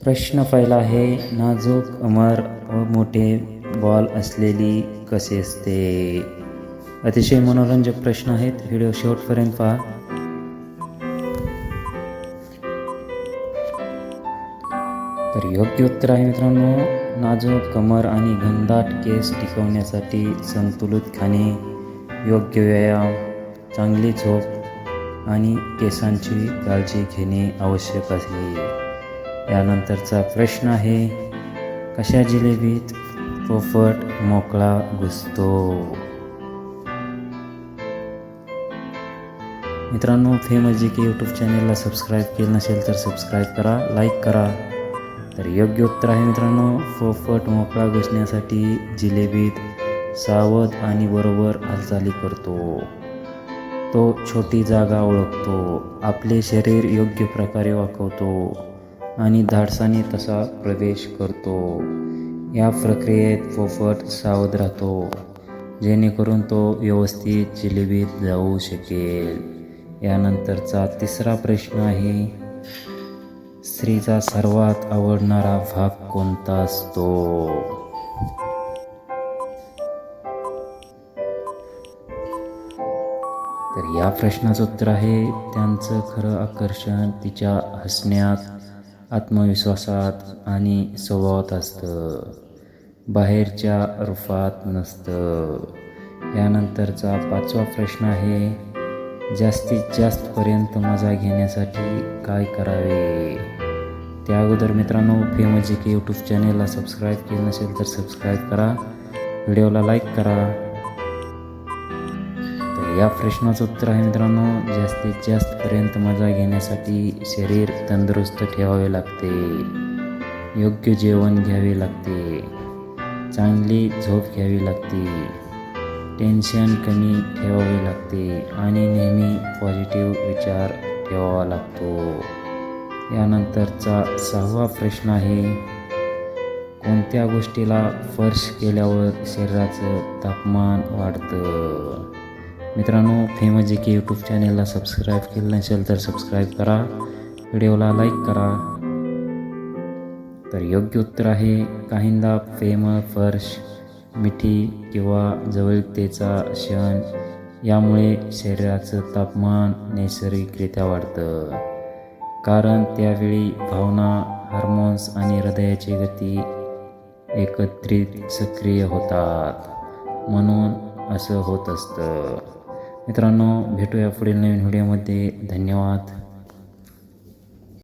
प्रश्न पहिला आहे, नाजूक अमर व मोठे बॉल असलेली कसे असते? अतिशय मनोरंजक प्रश्न आहेत. व्हिडिओ शेवटपर्यंत पहा. तर योग्य उत्तर आहे मित्रांनो, नाजूक कमर आणि घनदाट केस टिकवण्यासाठी संतुलित खाणे, योग्य व्यायाम, चांगली झोप आणि केसांची काळजी घेणे आवश्यक आहे. यानंतरचा प्रश्न आहे, कशा जिलेबीत पोपट मोकळा घुसतो? मित्रांनो, फेमस जी के यूट्यूब चॅनलला सबस्क्राईब केलं नसेल तर सबस्क्राईब करा, लाईक करा. तर योग्य उत्तर आहे मित्रांनो, पोपट मोकळा घुसण्यासाठी जिलेबीत सावध आणि बरोबर हालचाली करतो. तो छोटी जागा ओळखतो, आपले शरीर योग्य प्रकारे वाकवतो आणि धाडसाने तसा प्रवेश करतो. या प्रक्रियेत पोपट सावध राहतो, जेणेकरून तो व्यवस्थित जिलेबीत जाऊ शकेल. यानंतरचा तिसरा प्रश्न आहे, स्त्रीचा सर्वात आवडणारा भाग कोणता असतो? तर या प्रश्नाचं उत्तर आहे, त्यांचं खरं आकर्षण तिच्या हसण्यात, आत्मविश्वासात आणि स्वभावात असतं, बाहेरच्या रूपात नसतं. यानंतरचा पाचवा प्रश्न आहे, जास्तीत जास्त पर्यंत मजा घेण्यासाठी काय करावे? त्या अगोदर मित्रांनो, फेमस जी के यूट्यूब चॅनलला सबस्क्राईब केलं नसेल तर सबस्क्राईब करा, व्हिडिओला लाईक करा. तर या प्रश्नाचं उत्तर आहे मित्रांनो, जास्तीत जास्त पर्यंत मजा घेण्यासाठी शरीर तंदुरुस्त ठेवावे लागते, योग्य जेवण घ्यावे लागते, चांगली झोप घ्यावी लागते, टेन्शन कमी ठेवावे लागते आणि नेहमी पॉझिटिव्ह विचार ठेवावा लागतो. यानंतरचा सहावा प्रश्न आहे, कोणत्या गोष्टीला स्पर्श केल्यावर शरीराचं तापमान वाढतं? मित्रांनो, फेमस जी के यूट्यूब चॅनलला सबस्क्राईब केलं नसेल तर सबस्क्राईब करा, व्हिडिओला लाईक करा. तर योग्य उत्तर आहे, काहींदा प्रेम, स्पर्श, मिठी किंवा जवळीकतेचा क्षण यामुळे शरीराचं तापमान नैसर्गिकरित्या वाढतं, कारण त्यावेळी भावना, हार्मोन्स आणि हृदयाची गती एकत्रित सक्रिय होतात, म्हणून असं होत असतं. मित्रांनो, भेटूया पुढील नवीन व्हिडिओमध्ये. धन्यवाद.